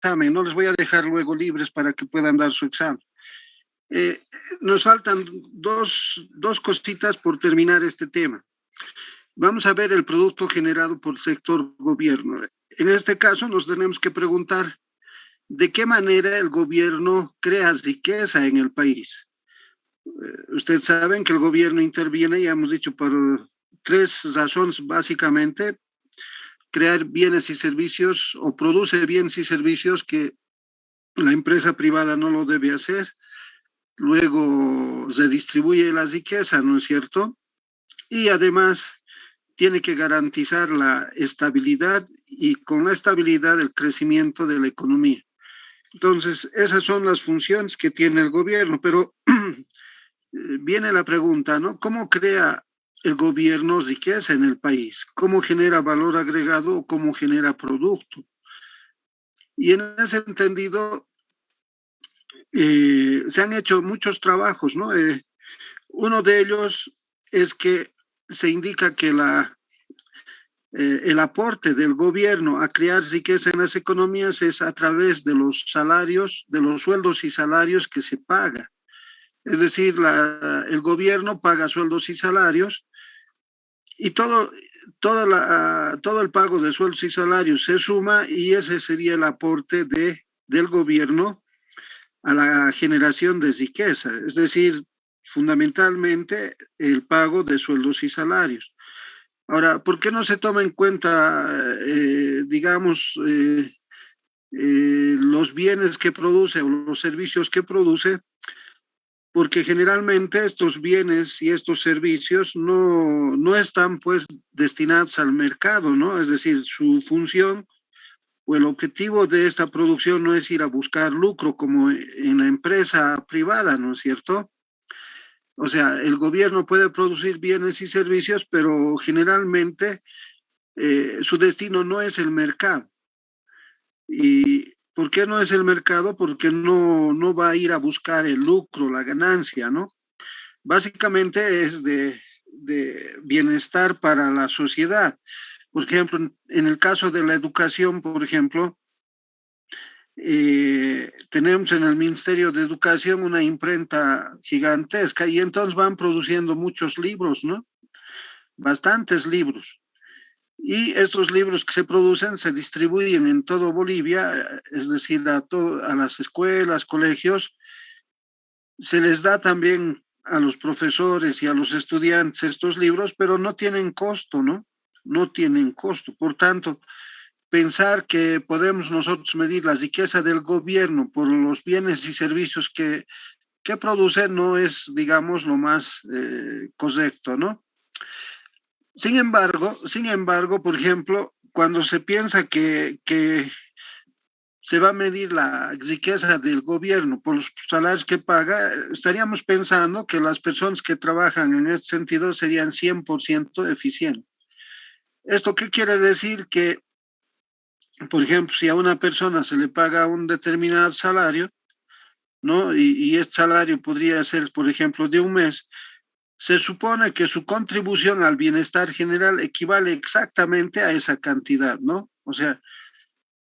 examen, no les voy a dejar luego libres para que puedan dar su examen. Eh, Nos faltan dos cositas por terminar este tema. Vamos a ver el producto generado por el sector gobierno. En este caso nos tenemos que preguntar de qué manera el gobierno crea riqueza en el país. Ustedes saben que el gobierno interviene, ya hemos dicho, por tres razones básicamente: crear bienes y servicios o produce bienes y servicios que la empresa privada no lo debe hacer, luego se distribuye la riqueza, ¿no es cierto? Y además tiene que garantizar la estabilidad y con la estabilidad el crecimiento de la economía. Entonces, esas son las funciones que tiene el gobierno, pero viene la pregunta, ¿no? ¿Cómo crea el gobierno riqueza en el país? ¿Cómo genera valor agregado o cómo genera producto? Y en ese entendido, se han hecho muchos trabajos, ¿no? Uno de ellos es que se indica que el aporte del gobierno a crear riqueza en las economías es a través de los salarios, de los sueldos y salarios que se paga. Es decir, el gobierno paga sueldos y salarios y todo el pago de sueldos y salarios se suma y ese sería el aporte del gobierno a la generación de riqueza, es decir, fundamentalmente el pago de sueldos y salarios. Ahora, ¿por qué no se toma en cuenta, digamos, los bienes que produce o los servicios que produce? Porque generalmente estos bienes y estos servicios no están pues destinados al mercado, ¿no? Es decir, su función o el objetivo de esta producción no es ir a buscar lucro como en la empresa privada, ¿no es cierto? O sea, el gobierno puede producir bienes y servicios, pero generalmente su destino no es el mercado. ¿Y por qué no es el mercado? Porque no va a ir a buscar el lucro, la ganancia, ¿no? Básicamente es de bienestar para la sociedad. Por ejemplo, en el caso de la educación, por ejemplo, tenemos en el Ministerio de Educación una imprenta gigantesca y entonces van produciendo muchos libros, ¿no? Bastantes libros. Y estos libros que se producen se distribuyen en todo Bolivia, es decir, a las escuelas, colegios. Se les da también a los profesores y a los estudiantes estos libros, pero no tienen costo, ¿no? No tienen costo. Por tanto, pensar que podemos nosotros medir la riqueza del gobierno por los bienes y servicios que produce no es, digamos, lo más correcto, ¿no? Sin embargo, por ejemplo, cuando se piensa que se va a medir la riqueza del gobierno por los salarios que paga, estaríamos pensando que las personas que trabajan en este sentido serían 100% eficientes. ¿Esto qué quiere decir? Que, por ejemplo, si a una persona se le paga un determinado salario, ¿no? Y este salario podría ser, por ejemplo, de un mes, se supone que su contribución al bienestar general equivale exactamente a esa cantidad, ¿no? O sea,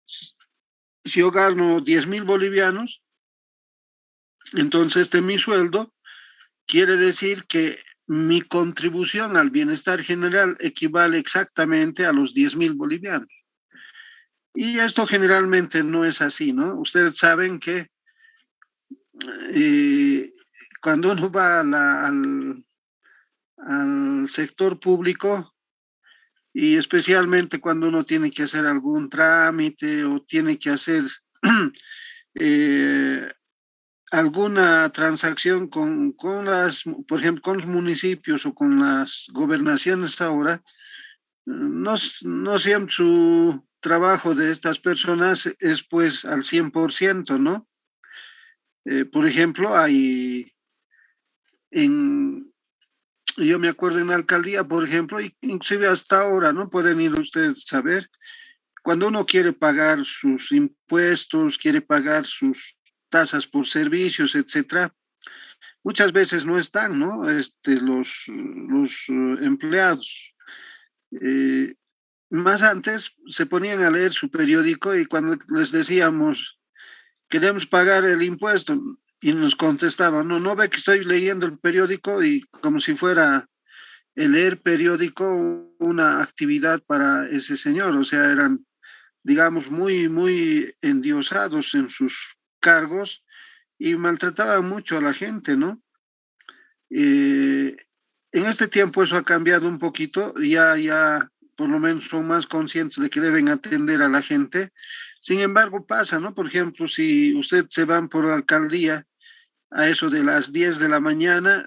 si yo gano 10.000 bolivianos, entonces de mi sueldo quiere decir que mi contribución al bienestar general equivale exactamente a los 10.000 bolivianos. Y esto generalmente no es así, ¿no? Ustedes saben que eh, cuando uno va al sector público y especialmente cuando uno tiene que hacer algún trámite o tiene que hacer eh, alguna transacción por ejemplo, con los municipios o con las gobernaciones ahora, no siempre su trabajo de estas personas es pues al 100%, ¿no? Por ejemplo, en, yo me acuerdo en la alcaldía, por ejemplo, inclusive hasta ahora, ¿no? Pueden ir ustedes a ver, cuando uno quiere pagar sus impuestos, quiere pagar sus tasas por servicios, etcétera, muchas veces no están, ¿no? Los empleados. Eh, más antes se ponían a leer su periódico y cuando les decíamos, queremos pagar el impuesto, y nos contestaban, no, no ve que estoy leyendo el periódico, y como si fuera el leer periódico una actividad para ese señor, o sea, eran, digamos, muy, muy endiosados en sus cargos y maltrataban mucho a la gente, ¿no? Eh, en este tiempo eso ha cambiado un poquito, ya por lo menos son más conscientes de que deben atender a la gente. Sin embargo, pasa, ¿no? Por ejemplo, si usted se van por la alcaldía a eso de las 10 de la mañana,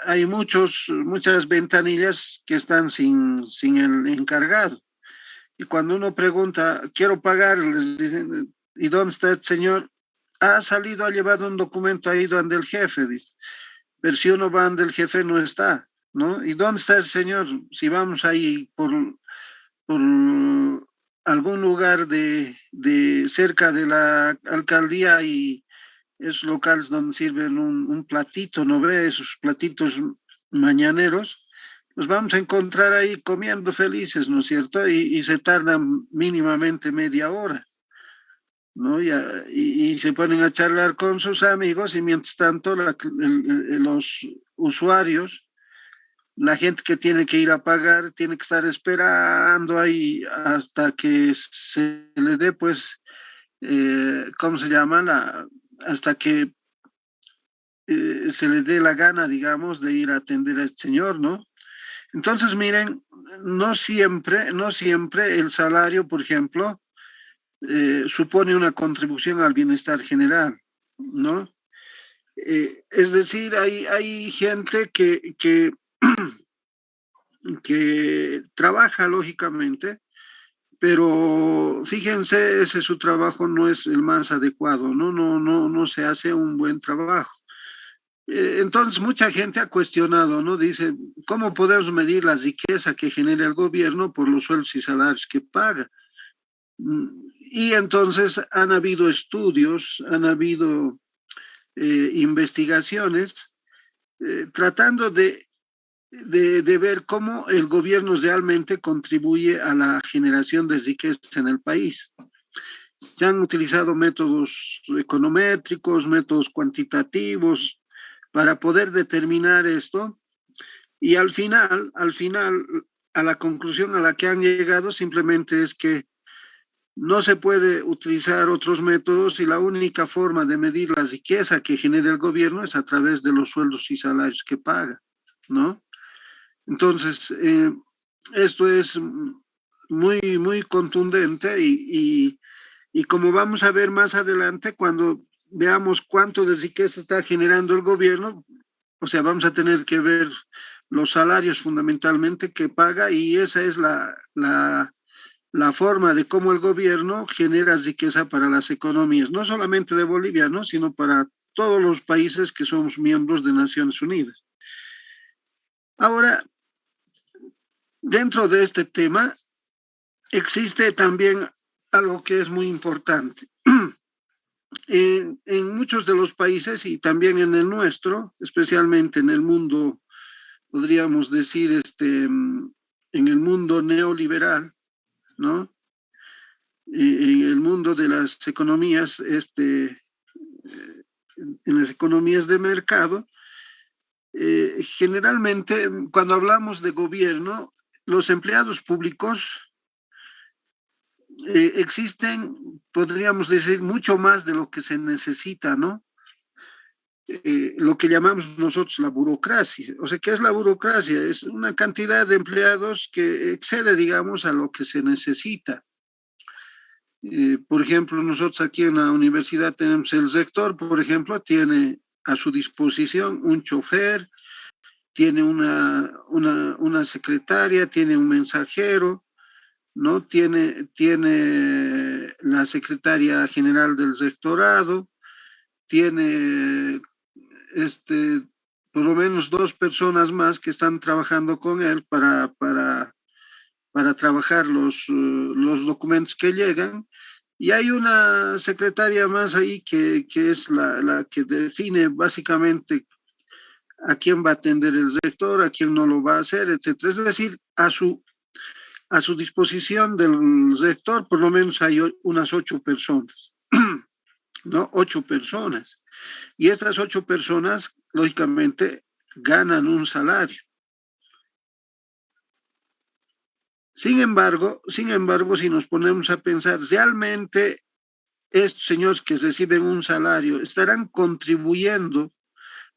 hay muchas ventanillas que están sin el encargado. Y cuando uno pregunta, quiero pagar, les dicen, ¿y dónde está el señor? Ha salido, ha llevado un documento ahí donde el jefe, dice. Pero si uno va donde el jefe no está, ¿no? ¿Y dónde está el señor? Si vamos ahí por algún lugar de cerca de la alcaldía y esos locales donde sirven un platito, ¿no ve? Esos platitos mañaneros, los vamos a encontrar ahí comiendo felices, ¿no es cierto? Y se tardan mínimamente media hora, ¿no? Y se ponen a charlar con sus amigos y mientras tanto los usuarios, la gente que tiene que ir a pagar, tiene que estar esperando ahí hasta que se le dé, pues, ¿cómo se llama? Hasta que se le dé la gana, digamos, de ir a atender a este señor, ¿no? Entonces, miren, no siempre el salario, por ejemplo, supone una contribución al bienestar general, ¿no? Es decir, hay gente que trabaja lógicamente, pero fíjense, ese su trabajo no es el más adecuado, ¿no? No se hace un buen trabajo. Entonces, mucha gente ha cuestionado, ¿no? Dice, ¿cómo podemos medir la riqueza que genera el gobierno por los sueldos y salarios que paga? Y entonces han habido estudios, han habido investigaciones tratando de ver cómo el gobierno realmente contribuye a la generación de riqueza en el país. Se han utilizado métodos econométricos, métodos cuantitativos para poder determinar esto. Y al final, a la conclusión a la que han llegado simplemente es que no se puede utilizar otros métodos y la única forma de medir la riqueza que genera el gobierno es a través de los sueldos y salarios que paga, ¿no? Entonces, esto es muy, muy contundente y como vamos a ver más adelante, cuando veamos cuánto de riqueza está generando el gobierno, o sea, vamos a tener que ver los salarios fundamentalmente que paga y esa es la forma de cómo el gobierno genera riqueza para las economías, no solamente de Bolivia, ¿no? Sino para todos los países que somos miembros de Naciones Unidas. Ahora, dentro de este tema, existe también algo que es muy importante. En muchos de los países y también en el nuestro, especialmente en el mundo, podríamos decir, en el mundo neoliberal, ¿no? En el mundo de las economías, en las economías de mercado, generalmente cuando hablamos de gobierno, los empleados públicos existen, podríamos decir, mucho más de lo que se necesita, ¿no? Lo que llamamos nosotros la burocracia. O sea, ¿qué es la burocracia? Es una cantidad de empleados que excede, digamos, a lo que se necesita. Por ejemplo, nosotros aquí en la universidad tenemos el rector, por ejemplo, tiene a su disposición un chofer, tiene una secretaria, tiene un mensajero, ¿no? Tiene la secretaria general del rectorado, tiene este, por lo menos dos personas más que están trabajando con él para trabajar los documentos que llegan. Y hay una secretaria más ahí que es la que define básicamente a quién va a atender el rector, a quién no lo va a hacer, etcétera. Es decir, A su disposición del rector, por lo menos hay unas 8 personas, ¿no? 8 personas. Y estas 8 personas, lógicamente, ganan un salario. Sin embargo, si nos ponemos a pensar, realmente estos señores que reciben un salario estarán contribuyendo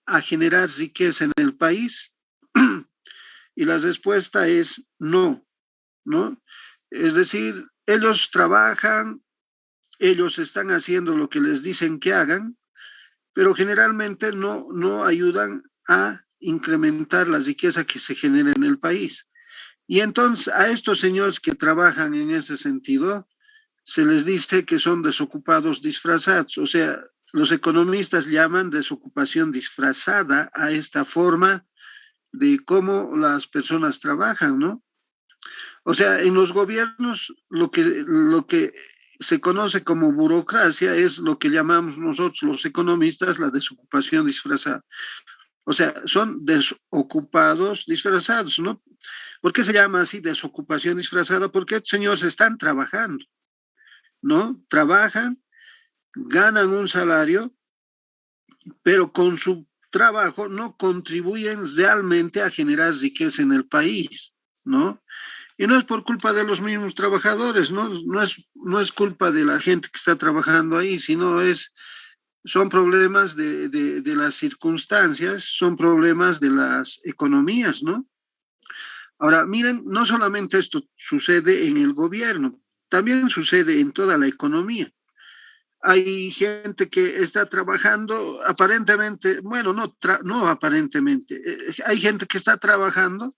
a generar riqueza en el país. Y la respuesta es no, ¿no? Es decir, ellos trabajan, ellos están haciendo lo que les dicen que hagan, pero generalmente no ayudan a incrementar la riqueza que se genera en el país. Y entonces a estos señores que trabajan en ese sentido, se les dice que son desocupados disfrazados, o sea, los economistas llaman desocupación disfrazada a esta forma de cómo las personas trabajan, ¿no? O sea, en los gobiernos lo que se conoce como burocracia es lo que llamamos nosotros los economistas la desocupación disfrazada. O sea, son desocupados disfrazados, ¿no? ¿Por qué se llama así desocupación disfrazada? Porque estos señores están trabajando, ¿no? Trabajan, ganan un salario, pero con su trabajo no contribuyen realmente a generar riqueza en el país, ¿no? Y no es por culpa de los mismos trabajadores, ¿no? No es culpa de la gente que está trabajando ahí, sino son problemas de las circunstancias, son problemas de las economías, ¿no? Ahora, miren, no solamente esto sucede en el gobierno, también sucede en toda la economía. Hay gente que está trabajando aparentemente, bueno, no aparentemente, hay gente que está trabajando,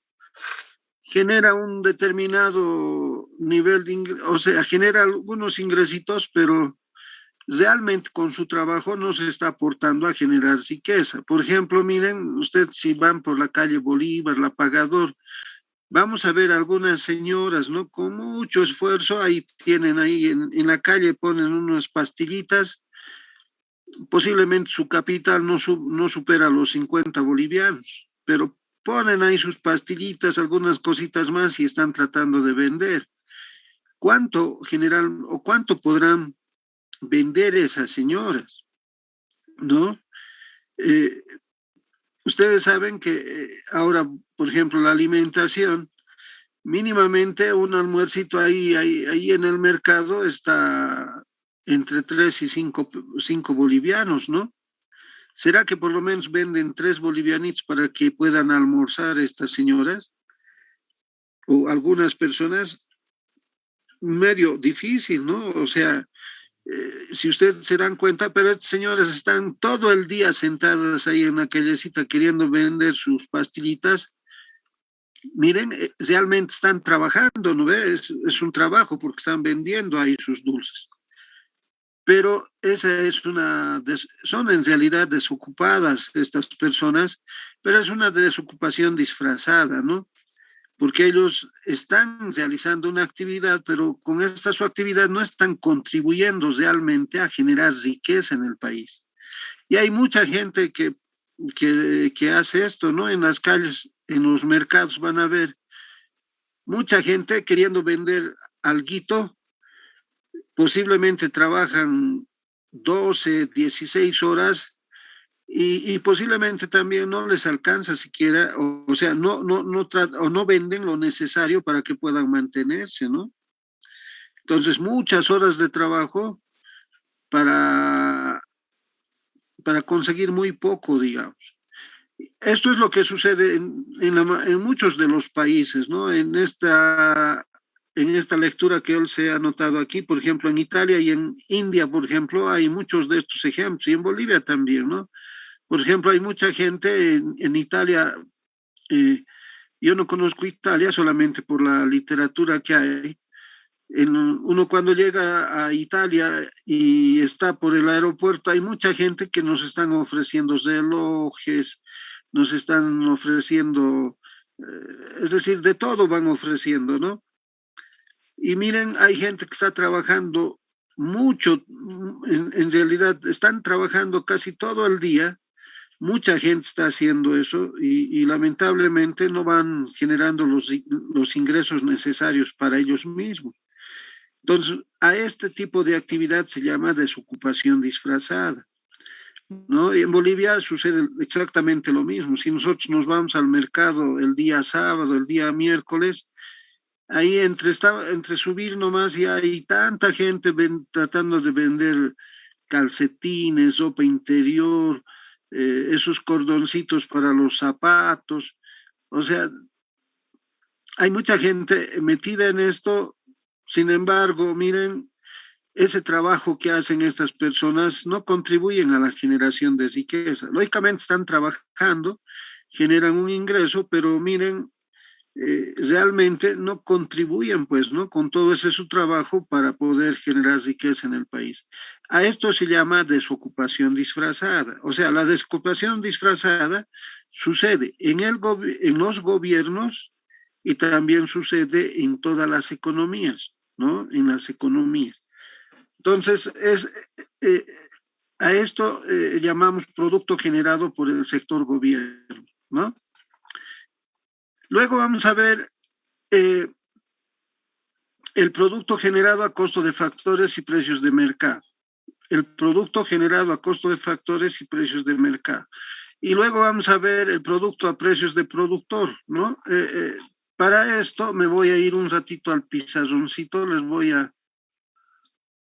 genera un determinado nivel de ingresos, o sea, genera algunos ingresitos, pero realmente con su trabajo no se está aportando a generar riqueza. Por ejemplo, miren, ustedes si van por la calle Bolívar, La Pagador, vamos a ver algunas señoras, ¿no? Con mucho esfuerzo, ahí tienen ahí en la calle, ponen unas pastillitas, posiblemente su capital no supera los 50 bolivianos, pero ponen ahí sus pastillitas, algunas cositas más y están tratando de vender. ¿Cuánto general o cuánto podrán vender esas señoras? ¿No? Eh, Ustedes saben que ahora, por ejemplo, la alimentación, mínimamente un almuercito ahí en el mercado está entre 3 y 5 bolivianos, ¿no? ¿Será que por lo menos venden 3 bolivianitos para que puedan almorzar estas señoras? O algunas personas, medio difícil, ¿no? O sea, si ustedes se dan cuenta, pero estas señoras están todo el día sentadas ahí en la callecita queriendo vender sus pastillitas. Miren, realmente están trabajando, ¿no ves? Es un trabajo porque están vendiendo ahí sus dulces. Pero son en realidad desocupadas estas personas, pero es una desocupación disfrazada, ¿no? Porque ellos están realizando una actividad, pero con esta su actividad no están contribuyendo realmente a generar riqueza en el país. Y hay mucha gente que hace esto, ¿no? En las calles, en los mercados van a ver mucha gente queriendo vender alguito, posiblemente trabajan 12, 16 horas y posiblemente también no les alcanza siquiera, o sea, o no venden lo necesario para que puedan mantenerse, ¿no? Entonces, muchas horas de trabajo para, para conseguir muy poco, digamos. Esto es lo que sucede en muchos de los países, ¿no? En esta lectura que él se ha notado aquí, por ejemplo, en Italia y en India, por ejemplo, hay muchos de estos ejemplos, y en Bolivia también, ¿no? Por ejemplo, hay mucha gente en Italia, eh, yo no conozco Italia solamente por la literatura que hay. Uno cuando llega a Italia y está por el aeropuerto, hay mucha gente que nos están ofreciendo relojes, nos están ofreciendo, es decir, de todo van ofreciendo, ¿no? Y miren, hay gente que está trabajando mucho, en realidad están trabajando casi todo el día, Mucha gente está haciendo eso y lamentablemente no van generando los ingresos necesarios para ellos mismos. Entonces, a este tipo de actividad se llama desocupación disfrazada, ¿no? Y en Bolivia sucede exactamente lo mismo. Si nosotros nos vamos al mercado el día sábado, el día miércoles, ahí entre subir nomás y hay tanta gente tratando de vender calcetines, ropa interior, esos cordoncitos para los zapatos. O sea, hay mucha gente metida en esto. Sin embargo, miren, ese trabajo que hacen estas personas no contribuyen a la generación de riqueza. Lógicamente están trabajando, generan un ingreso, pero miren, realmente no contribuyen, pues, ¿no? Con todo ese su trabajo para poder generar riqueza en el país. A esto se llama desocupación disfrazada. O sea, la desocupación disfrazada sucede en los gobiernos y también sucede en todas las economías, ¿no? En las economías. Entonces, eh, a esto llamamos producto generado por el sector gobierno, ¿no? Luego vamos a ver eh, el producto generado a costo de factores y precios de mercado. El producto generado a costo de factores y precios de mercado. Y luego vamos a ver el producto a precios de productor, ¿no? Para esto me voy a ir un ratito al pizarroncito,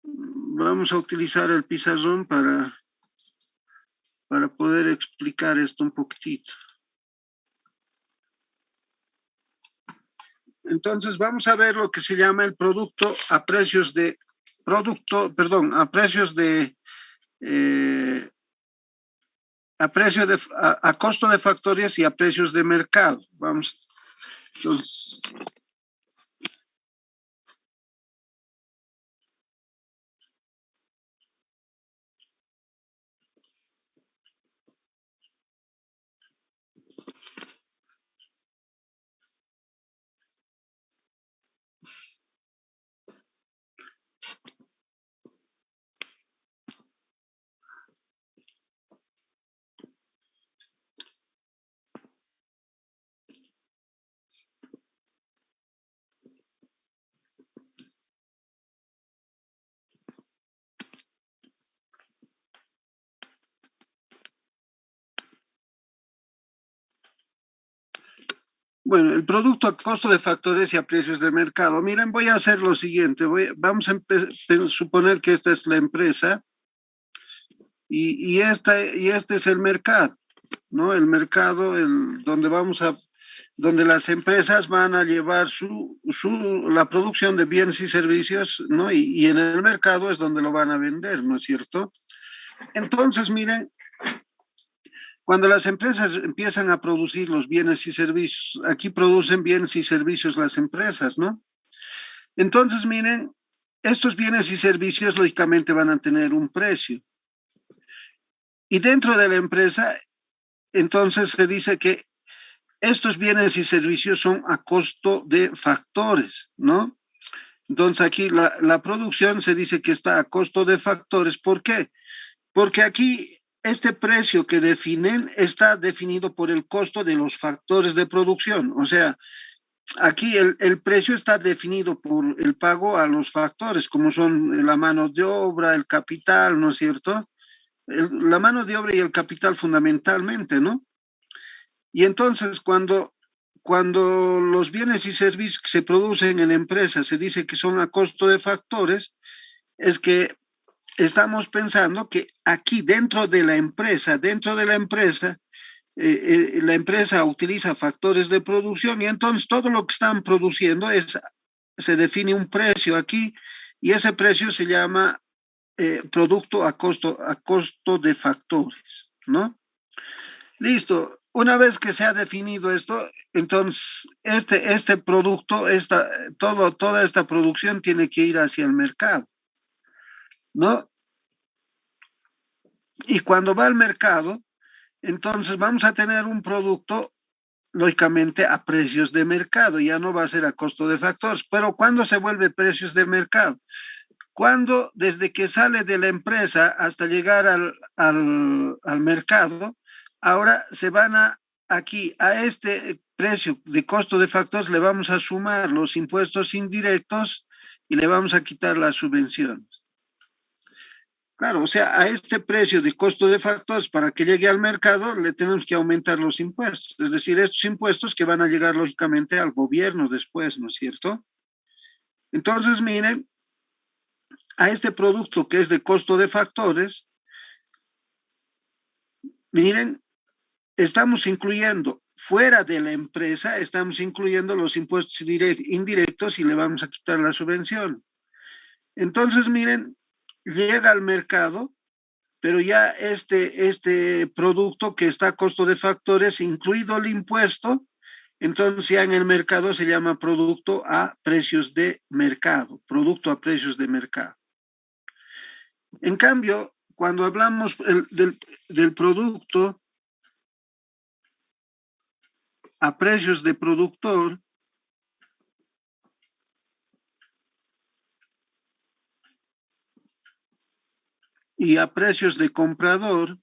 vamos a utilizar el pizarrón para poder explicar esto un poquitito. Entonces vamos a ver lo que se llama el producto a precios de a precios de eh, a costo de factores y a precios de mercado. Vamos, entonces, bueno, el producto a costo de factores y a precios de mercado. Miren, voy a hacer lo siguiente. Vamos a suponer que esta es la empresa y este es el mercado, ¿no? El mercado, donde las empresas van a llevar la producción de bienes y servicios, ¿no? Y en el mercado es donde lo van a vender, ¿no es cierto? Entonces, miren, cuando las empresas empiezan a producir los bienes y servicios, aquí producen bienes y servicios las empresas, ¿no? Entonces, miren, estos bienes y servicios lógicamente van a tener un precio. Y dentro de la empresa, entonces se dice que estos bienes y servicios son a costo de factores, ¿no? Entonces aquí la producción se dice que está a costo de factores. ¿Por qué? Porque aquí este precio que definen está definido por el costo de los factores de producción. O sea, aquí el precio está definido por el pago a los factores, como son la mano de obra, el capital, ¿no es cierto? La mano de obra y el capital fundamentalmente, ¿no? Y entonces cuando los bienes y servicios que se producen en la empresa se dice que son a costo de factores, es que estamos pensando que aquí dentro de la empresa utiliza factores de producción y entonces todo lo que están produciendo se define un precio aquí y ese precio se llama producto a costo de factores, ¿no? Listo. Una vez que se ha definido esto, entonces este producto, toda esta producción tiene que ir hacia el mercado, ¿no? Y cuando va al mercado, entonces vamos a tener un producto, lógicamente, a precios de mercado, ya no va a ser a costo de factores, pero ¿cuándo se vuelve precios de mercado? Cuando desde que sale de la empresa hasta llegar al mercado, Ahora se van aquí, a este precio de costo de factores le vamos a sumar los impuestos indirectos y le vamos a quitar las subvenciones. Claro, o sea, a este precio de costo de factores para que llegue al mercado le tenemos que aumentar los impuestos, es decir, estos impuestos que van a llegar lógicamente al gobierno después, ¿no es cierto? Entonces, miren, a este producto que es de costo de factores, miren, estamos incluyendo fuera de la empresa, estamos incluyendo los impuestos indirectos y le vamos a quitar la subvención. Entonces, miren, llega al mercado, pero ya este producto que está a costo de factores, incluido el impuesto, entonces ya en el mercado se llama producto a precios de mercado, producto a precios de mercado. En cambio, cuando hablamos del producto a precios de productor, y a precios de comprador,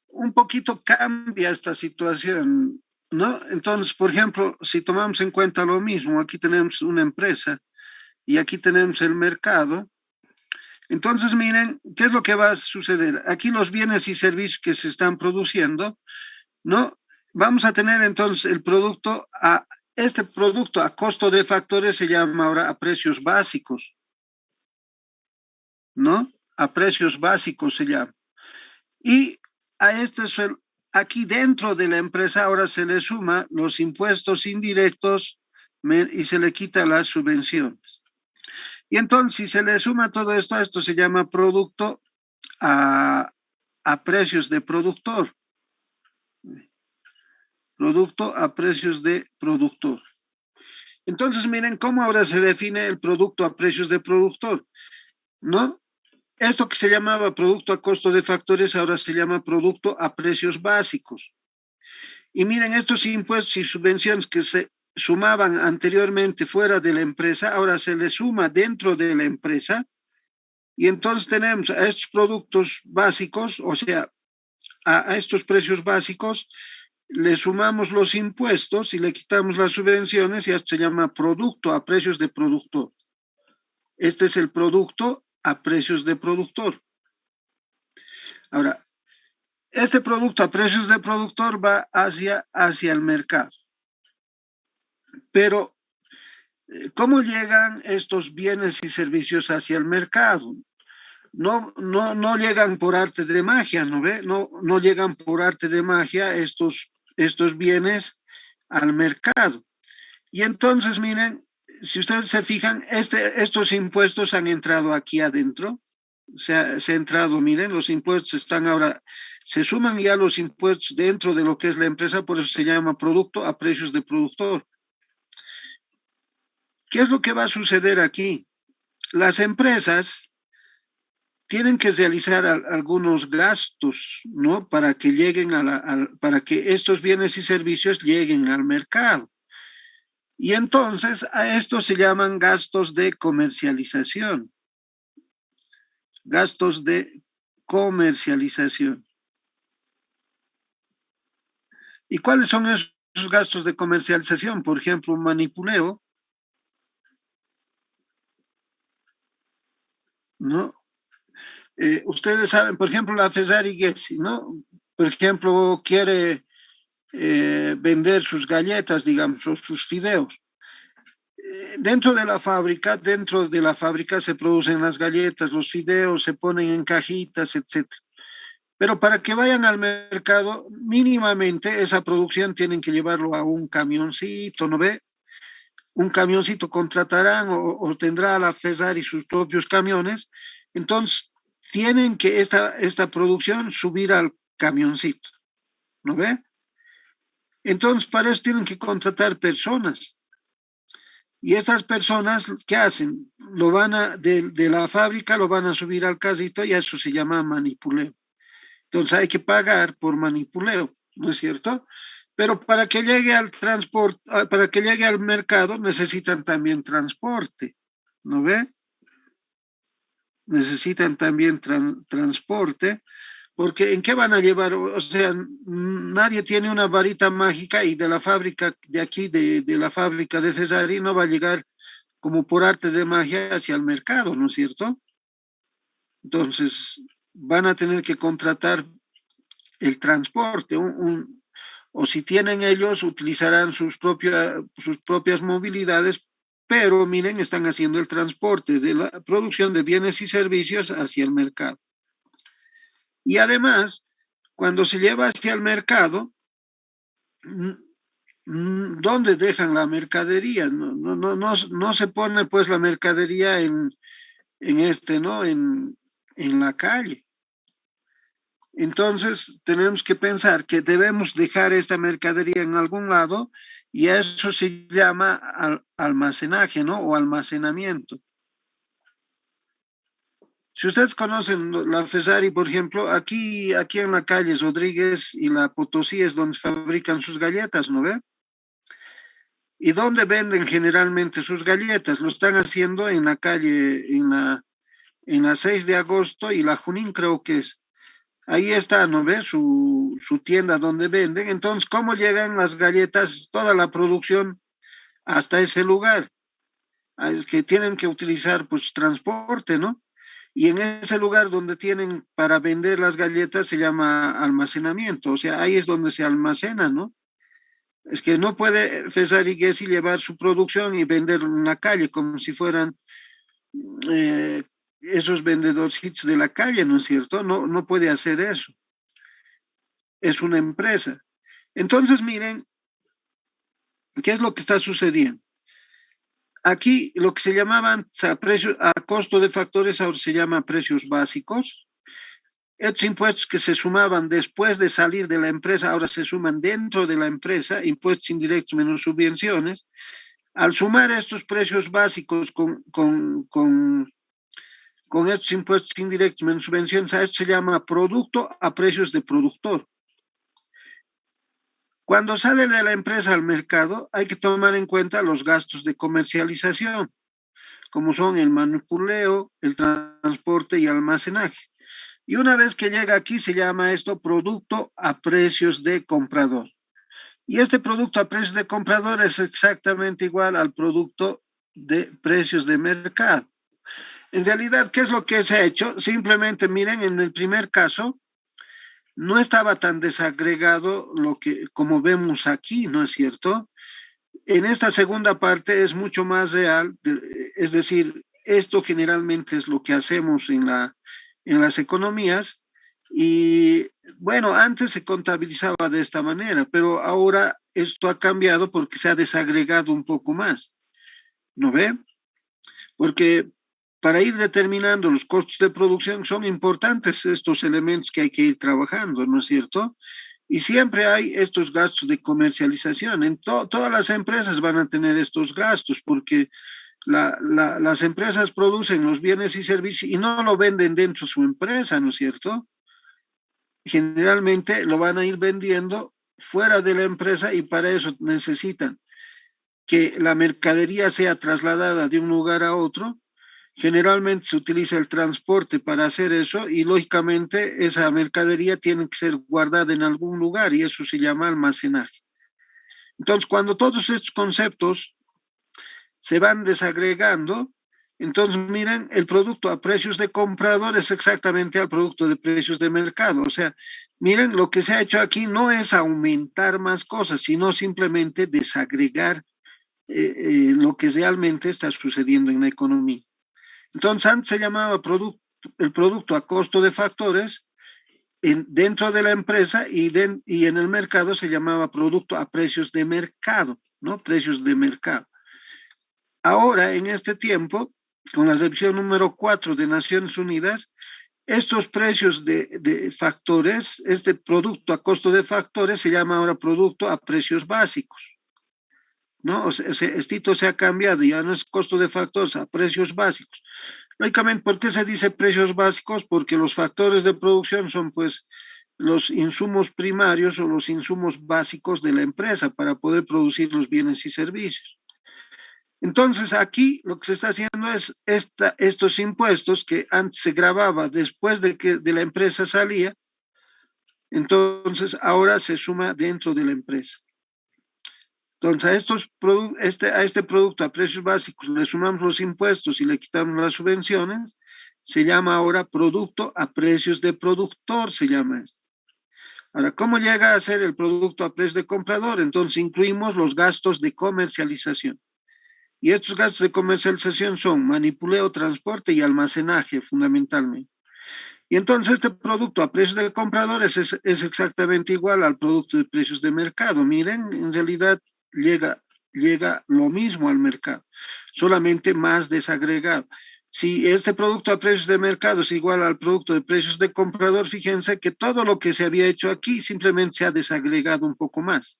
un poquito cambia esta situación, ¿no? Entonces, por ejemplo, si tomamos en cuenta lo mismo, aquí tenemos una empresa y aquí tenemos el mercado, entonces miren, ¿qué es lo que va a suceder? Aquí los bienes y servicios que se están produciendo, ¿no? Vamos a tener entonces el producto este producto a costo de factores se llama ahora a precios básicos, ¿no? A precios básicos se llama. Y a aquí dentro de la empresa ahora se le suma los impuestos indirectos y se le quita las subvenciones. Y entonces, si se le suma todo esto, esto se llama producto a precios de productor. Producto a precios de productor. Entonces, miren cómo ahora se define el producto a precios de productor, ¿no? Esto que se llamaba producto a costo de factores ahora se llama producto a precios básicos. Y miren, estos impuestos y subvenciones que se sumaban anteriormente fuera de la empresa, ahora se les suma dentro de la empresa. Y entonces tenemos a estos productos básicos, o sea, a estos precios básicos, le sumamos los impuestos y le quitamos las subvenciones y esto se llama producto a precios de productor. Este es el producto a precios de productor. Ahora, este producto a precios de productor va hacia el mercado. Pero, ¿cómo llegan estos bienes y servicios hacia el mercado? No llegan por arte de magia, ¿no ve? No llegan por arte de magia estos bienes al mercado. Y entonces, miren, si ustedes se fijan, estos impuestos han entrado aquí adentro. Se ha entrado, miren, los impuestos están ahora, se suman ya los impuestos dentro de lo que es la empresa, por eso se llama producto a precios de productor. ¿Qué es lo que va a suceder aquí? Las empresas tienen que realizar algunos gastos, ¿no? Para que lleguen para que estos bienes y servicios lleguen al mercado. Y entonces a estos se llaman gastos de comercialización. Gastos de comercialización. ¿Y cuáles son esos gastos de comercialización? Por ejemplo, un manipuleo, ¿no? Ustedes saben, por ejemplo, la Fesari Gessi, ¿no? Por ejemplo, quiere vender sus galletas, digamos, o sus fideos. Dentro de la fábrica se producen las galletas, los fideos, se ponen en cajitas, etcétera. Pero para que vayan al mercado, mínimamente esa producción tienen que llevarlo a un camioncito, ¿no ve? Un camioncito contratarán o tendrá la Fesari sus propios camiones. Entonces, tienen que esta producción subir al camioncito, ¿no ve? Entonces, para eso tienen que contratar personas. Y estas personas, ¿qué hacen? De la fábrica lo van a subir al carrito y eso se llama manipuleo. Entonces hay que pagar por manipuleo, ¿no es cierto? Pero para que llegue al transporte, para que llegue al mercado necesitan también transporte, ¿no ve? necesitan también transporte, porque ¿en qué van a llevar? O sea, nadie tiene una varita mágica y de la fábrica de aquí, de la fábrica de Fesari, no va a llegar como por arte de magia hacia el mercado, ¿no es cierto? Entonces, van a tener que contratar el transporte, o si tienen ellos, utilizarán sus propias movilidades, pero miren, están haciendo el transporte de la producción de bienes y servicios hacia el mercado. Y además, cuando se lleva hacia el mercado, ¿dónde dejan la mercadería? No se pone pues la mercadería ¿no? En la calle. Entonces, tenemos que pensar que debemos dejar esta mercadería en algún lado y eso se llama almacenaje, ¿no? O almacenamiento. Si ustedes conocen la Fesari, por ejemplo, aquí en la calle Rodríguez y la Potosí es donde fabrican sus galletas, ¿no ve? ¿Y dónde venden generalmente sus galletas? Lo están haciendo en la calle, en la 6 de agosto y la Junín creo que es. Ahí está, ¿no ve? Su tienda donde venden. Entonces, ¿cómo llegan las galletas, toda la producción hasta ese lugar? Es que tienen que utilizar pues transporte, ¿no? Y en ese lugar donde tienen para vender las galletas se llama almacenamiento, o sea, ahí es donde se almacena, ¿no? Es que no puede César y Gessi llevar su producción y venderlo en la calle como si fueran eh, esos vendedorcitos de la calle, ¿no es cierto? No puede hacer eso. Es una empresa. Entonces, miren, ¿qué es lo que está sucediendo? Aquí lo que se llamaban a costo de factores ahora se llama precios básicos. Estos impuestos que se sumaban después de salir de la empresa ahora se suman dentro de la empresa, impuestos indirectos menos subvenciones. Al sumar estos precios básicos con estos impuestos indirectos menos subvenciones, a esto se llama producto a precios de productor. Cuando sale de la empresa al mercado, hay que tomar en cuenta los gastos de comercialización, como son el manipuleo, el transporte y almacenaje. Y una vez que llega aquí, se llama esto producto a precios de comprador. Y este producto a precios de comprador es exactamente igual al producto de precios de mercado. En realidad, ¿qué es lo que se ha hecho? Simplemente miren, en el primer caso, no estaba tan desagregado como vemos aquí, ¿no es cierto? En esta segunda parte es mucho más real, es decir, esto generalmente es lo que hacemos en las economías y bueno, antes se contabilizaba de esta manera, pero ahora esto ha cambiado porque se ha desagregado un poco más, ¿no ve? Porque para ir determinando los costos de producción son importantes estos elementos que hay que ir trabajando, ¿no es cierto? Y siempre hay estos gastos de comercialización. Todas las empresas van a tener estos gastos porque las empresas producen los bienes y servicios y no lo venden dentro de su empresa, ¿no es cierto? Generalmente lo van a ir vendiendo fuera de la empresa y para eso necesitan que la mercadería sea trasladada de un lugar a otro. Generalmente se utiliza el transporte para hacer eso y lógicamente esa mercadería tiene que ser guardada en algún lugar y eso se llama almacenaje. Entonces, cuando todos estos conceptos se van desagregando, entonces miren, el producto a precios de comprador es exactamente al producto de precios de mercado. O sea, miren, lo que se ha hecho aquí no es aumentar más cosas, sino simplemente desagregar lo que realmente está sucediendo en la economía. Entonces, antes se llamaba el producto a costo de factores dentro de la empresa y en el mercado se llamaba producto a precios de mercado, ¿no? Precios de mercado. Ahora, en este tiempo, con la revisión número 4 de Naciones Unidas, estos precios de factores, este producto a costo de factores se llama ahora producto a precios básicos, ¿no? O sea, esto se ha cambiado, ya no es costo de factores, a precios básicos. Lógicamente, ¿por qué se dice precios básicos? Porque los factores de producción son pues los insumos primarios o los insumos básicos de la empresa para poder producir los bienes y servicios. Entonces, aquí lo que se está haciendo es estos impuestos que antes se grababa después de que de la empresa salía, entonces ahora se suma dentro de la empresa. Entonces, a este producto a precios básicos le sumamos los impuestos y le quitamos las subvenciones, se llama ahora producto a precios de productor, se llama esto. Ahora, ¿cómo llega a ser el producto a precios de comprador? Entonces, incluimos los gastos de comercialización. Y estos gastos de comercialización son manipuleo, transporte y almacenaje, fundamentalmente. Y entonces este producto a precios de compradores es exactamente igual al producto de precios de mercado. Miren, en realidad llega lo mismo al mercado, solamente más desagregado. Si este producto a precios de mercado es igual al producto de precios de comprador, fíjense que todo lo que se había hecho aquí simplemente se ha desagregado un poco más.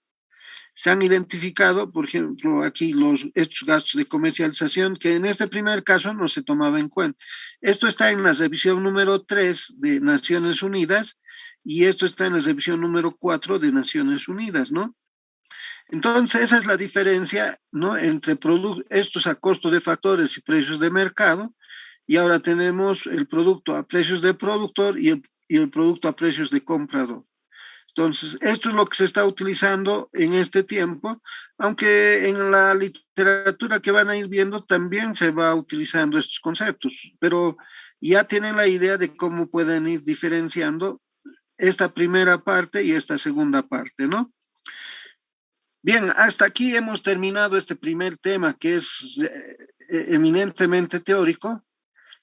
Se han identificado, por ejemplo, aquí estos gastos de comercialización que en este primer caso no se tomaba en cuenta. Esto está en la revisión número 3 de Naciones Unidas y esto está en la revisión número 4 de Naciones Unidas, ¿no? Entonces, esa es la diferencia, ¿no? Entre estos a costo de factores y precios de mercado, y ahora tenemos el producto a precios de productor y el producto a precios de comprador. Entonces, esto es lo que se está utilizando en este tiempo, aunque en la literatura que van a ir viendo también se va utilizando estos conceptos, pero ya tienen la idea de cómo pueden ir diferenciando esta primera parte y esta segunda parte, ¿no? Bien, hasta aquí hemos terminado este primer tema que es eminentemente teórico.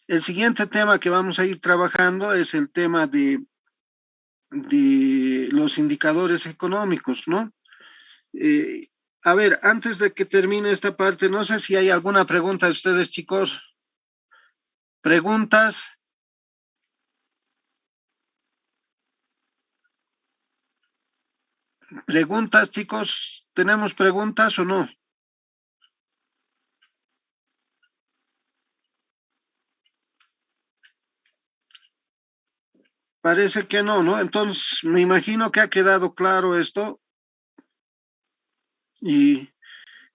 El siguiente tema que vamos a ir trabajando es el tema de los indicadores económicos, ¿no? Eh, a ver, antes de que termine esta parte, no sé si hay alguna pregunta de ustedes, chicos. ¿Preguntas? ¿Preguntas, chicos? ¿Tenemos preguntas o no? Parece que no, ¿no? Entonces, me imagino que ha quedado claro esto y,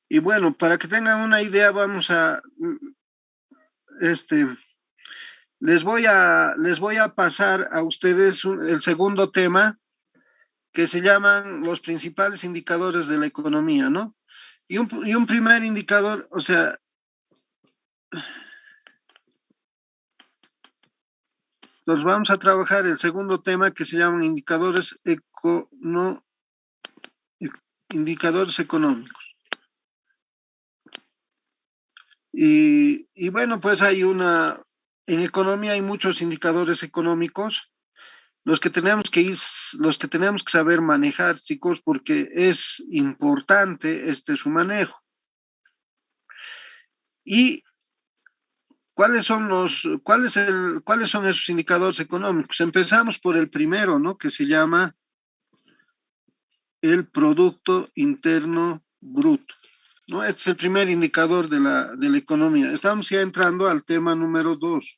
y bueno, para que tengan una idea, este, les voy a pasar a ustedes el segundo tema que se llaman los principales indicadores de la economía, ¿no? Y un primer indicador, o sea, nos vamos a trabajar el segundo tema que se llaman indicadores económicos. Y bueno, pues en economía hay muchos indicadores económicos, los que tenemos que saber manejar, chicos, porque es importante su manejo. Y ¿cuáles son esos indicadores económicos? Empezamos por el primero, ¿no? Que se llama el Producto Interno Bruto, ¿no? Este es el primer indicador de la economía. Estamos ya entrando al tema número 2.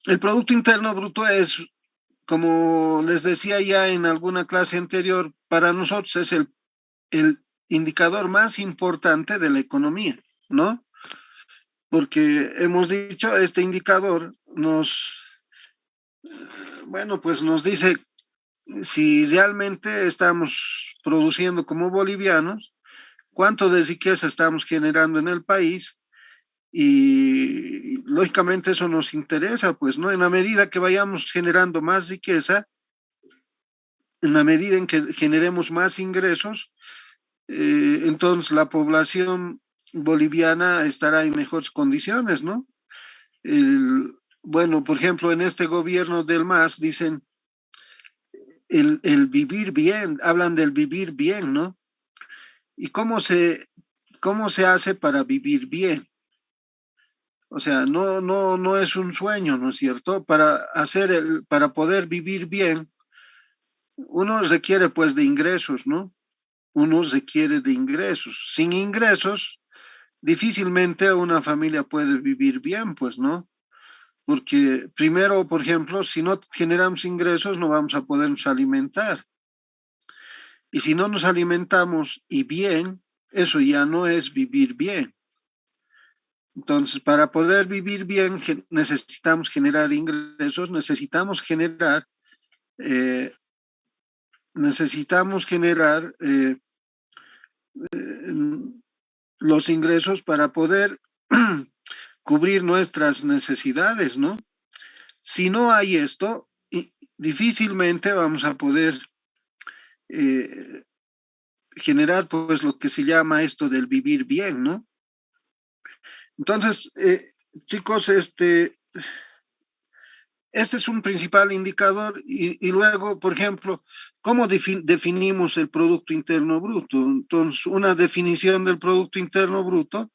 El Producto Interno Bruto es, como les decía ya en alguna clase anterior, para nosotros es el indicador más importante de la economía, ¿no? Porque hemos dicho, este indicador bueno, pues nos dice si realmente estamos produciendo como bolivianos, cuánto de riqueza estamos generando en el país y lógicamente eso nos interesa, pues, ¿no? En la medida que vayamos generando más riqueza, en la medida en que generemos más ingresos, entonces la población boliviana estará en mejores condiciones, ¿no? Bueno, por ejemplo, en este gobierno del MAS dicen el vivir bien, hablan del vivir bien, ¿no? ¿Y cómo se hace para vivir bien? O sea, no es un sueño, ¿no es cierto? Para poder vivir bien, uno requiere pues de ingresos, ¿no? Uno requiere de ingresos. Sin ingresos, difícilmente una familia puede vivir bien, pues, ¿no? Porque primero, por ejemplo, si no generamos ingresos, no vamos a podernos alimentar. Y si no nos alimentamos y bien, eso ya no es vivir bien. Entonces, para poder vivir bien, necesitamos generar ingresos, eh, necesitamos generar los ingresos para poder cubrir nuestras necesidades, ¿no? Si no hay esto, difícilmente vamos a poder eh, generar pues lo que se llama esto del vivir bien, ¿no? Entonces, chicos, este es un principal indicador y luego, por ejemplo, ¿cómo definimos el Producto Interno Bruto? Entonces, una definición del Producto Interno Bruto,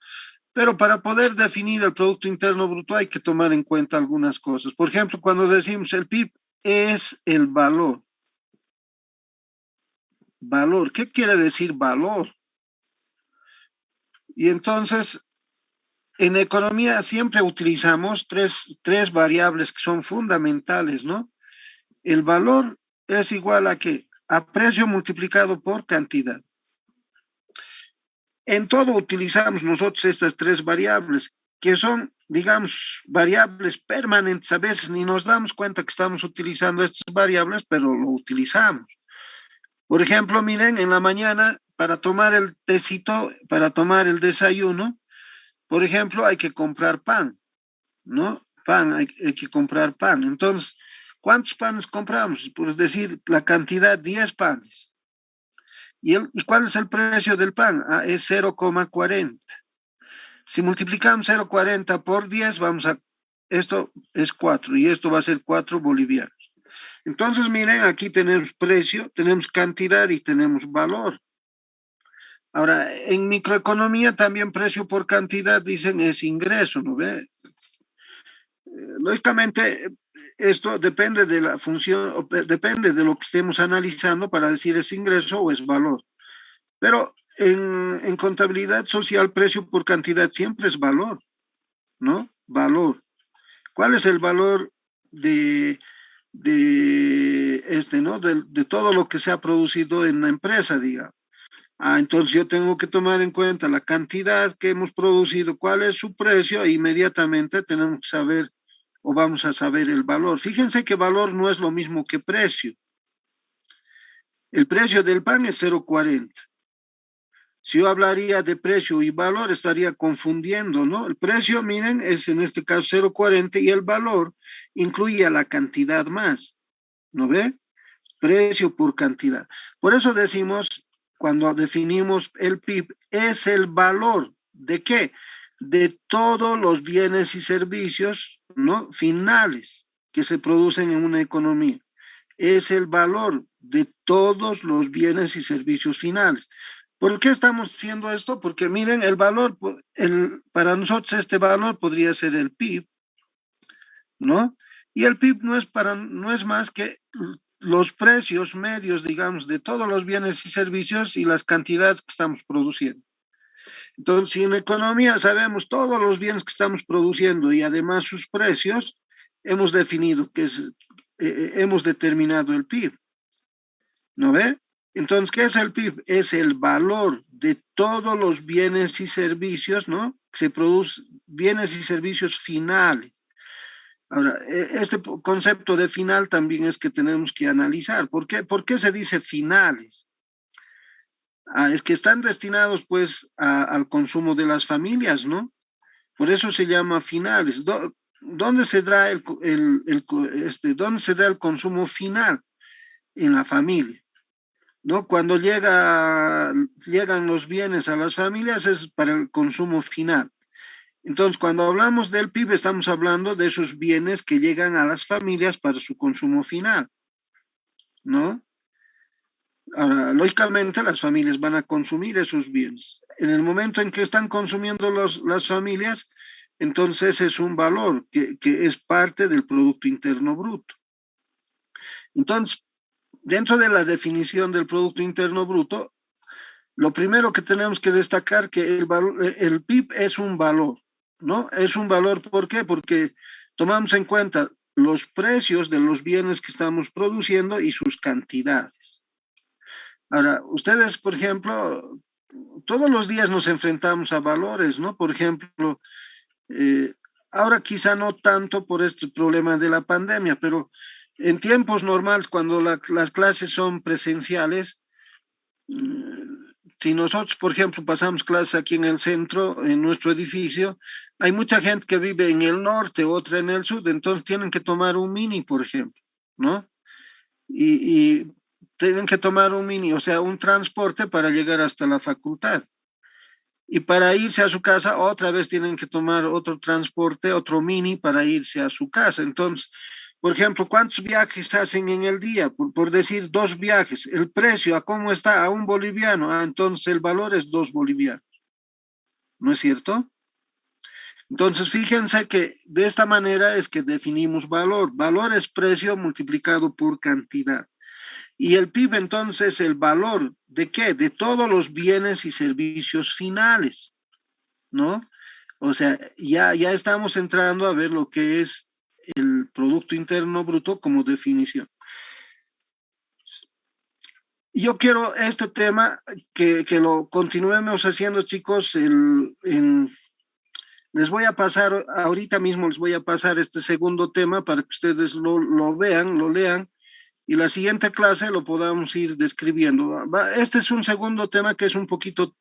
pero para poder definir el Producto Interno Bruto hay que tomar en cuenta algunas cosas. Por ejemplo, cuando decimos el PIB es el valor. Valor, ¿qué quiere decir valor? Y entonces, en economía siempre utilizamos tres variables que son fundamentales, ¿no? El valor es igual a qué? A precio multiplicado por cantidad. En todo utilizamos nosotros estas tres variables, que son, digamos, variables permanentes. A veces ni nos damos cuenta que estamos utilizando estas variables, pero lo utilizamos. Por ejemplo, miren, en la mañana, para tomar el tecito, para tomar el desayuno, por ejemplo, hay que comprar pan, ¿no? Pan, hay que comprar pan. Entonces, ¿cuántos panes compramos? Por decir, la cantidad, 10 panes. ¿Y cuál es el precio del pan? Ah, es 0,40. Si multiplicamos 0,40 por 10, esto es 4 y esto va a ser 4 bolivianos. Entonces, miren, aquí tenemos precio, tenemos cantidad y tenemos valor. Ahora, en microeconomía también precio por cantidad dicen es ingreso, ¿no ve? Lógicamente, esto depende de la función, depende de lo que estemos analizando para decir es ingreso o es valor. Pero en contabilidad social, precio por cantidad siempre es valor, ¿no? Valor. ¿Cuál es el valor ¿no? De todo lo que se ha producido en la empresa, digamos? Ah, entonces yo tengo que tomar en cuenta la cantidad que hemos producido, cuál es su precio, e inmediatamente tenemos que saber o vamos a saber el valor. Fíjense que valor no es lo mismo que precio. El precio del pan es 0,40. Si yo hablaría de precio y valor, estaría confundiendo, ¿no? El precio, miren, es en este caso 0,40 y el valor incluye a la cantidad más, ¿no ve? Precio por cantidad. Por eso decimos, cuando definimos el PIB, es el valor de qué? De todos los bienes y servicios, ¿no? Finales que se producen en una economía. Es el valor de todos los bienes y servicios finales. ¿Por qué estamos haciendo esto? Porque miren, el valor, para nosotros este valor podría ser el PIB, ¿no? Y el PIB no es más que los precios medios, digamos, de todos los bienes y servicios y las cantidades que estamos produciendo. Entonces, si en economía sabemos todos los bienes que estamos produciendo y además sus precios, hemos definido hemos determinado el PIB, ¿no ve? Entonces, ¿qué es el PIB? Es el valor de todos los bienes y servicios, ¿no? Que se producen, bienes y servicios finales. Ahora, este concepto de final también es que tenemos que analizar. ¿Por qué se dice finales? Ah, es que están destinados pues al consumo de las familias, ¿no? Por eso se llama finales. ¿Dónde se da dónde se da el consumo final? En la familia, ¿no? Cuando llegan los bienes a las familias es para el consumo final. Entonces, cuando hablamos del PIB, estamos hablando de esos bienes que llegan a las familias para su consumo final, ¿no? Ahora, lógicamente, las familias van a consumir esos bienes. En el momento en que están consumiendo las familias, entonces es un valor que es parte del Producto Interno Bruto. Entonces, dentro de la definición del Producto Interno Bruto, lo primero que tenemos que destacar que el PIB es un valor, ¿no? Es un valor, ¿por qué? Porque tomamos en cuenta los precios de los bienes que estamos produciendo y sus cantidades. Ahora, ustedes, por ejemplo, todos los días nos enfrentamos a valores, ¿no? Por ejemplo, eh, ahora quizá no tanto por este problema de la pandemia, pero en tiempos normales, cuando las clases son presenciales, si nosotros, por ejemplo, pasamos clases aquí en el centro, en nuestro edificio, hay mucha gente que vive en el norte, otra en el sur, entonces tienen que tomar un mini, por ejemplo, ¿no? Y tienen que tomar un mini, o sea, un transporte para llegar hasta la facultad. Y para irse a su casa, otra vez tienen que tomar otro transporte, otro mini para irse a su casa. Entonces, por ejemplo, ¿cuántos viajes hacen en el día? Por decir dos viajes. El precio, ¿a cómo está? A un boliviano. Ah, entonces el valor es 2 bolivianos. ¿No es cierto? Entonces, fíjense que de esta manera es que definimos valor. Valor es precio multiplicado por cantidad. Y el PIB entonces el valor de qué? De todos los bienes y servicios finales, ¿no? O sea, ya estamos entrando a ver lo que es el Producto Interno Bruto como definición. Yo quiero este tema que lo continuemos haciendo, chicos. Les voy a pasar, ahorita mismo les voy a pasar este segundo tema para que ustedes lo vean, lo lean, y la siguiente clase lo podamos ir describiendo. Este es un segundo tema que es un poquito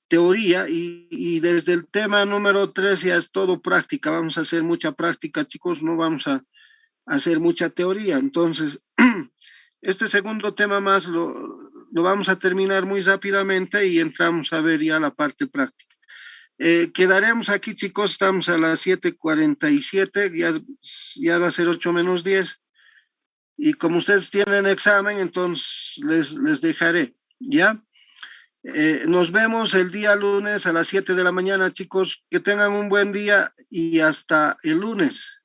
teoría y desde el tema número 3 ya es todo práctica. Vamos a hacer mucha práctica, chicos, no vamos a hacer mucha teoría. Entonces, este segundo tema más lo vamos a terminar muy rápidamente y entramos a ver ya la parte práctica. Quedaremos aquí, chicos, estamos a las 7:47, ya va a ser 8 menos 10. Y como ustedes tienen examen, entonces les dejaré, ¿ya? Nos vemos el día lunes a las 7 de la mañana, chicos. Que tengan un buen día y hasta el lunes.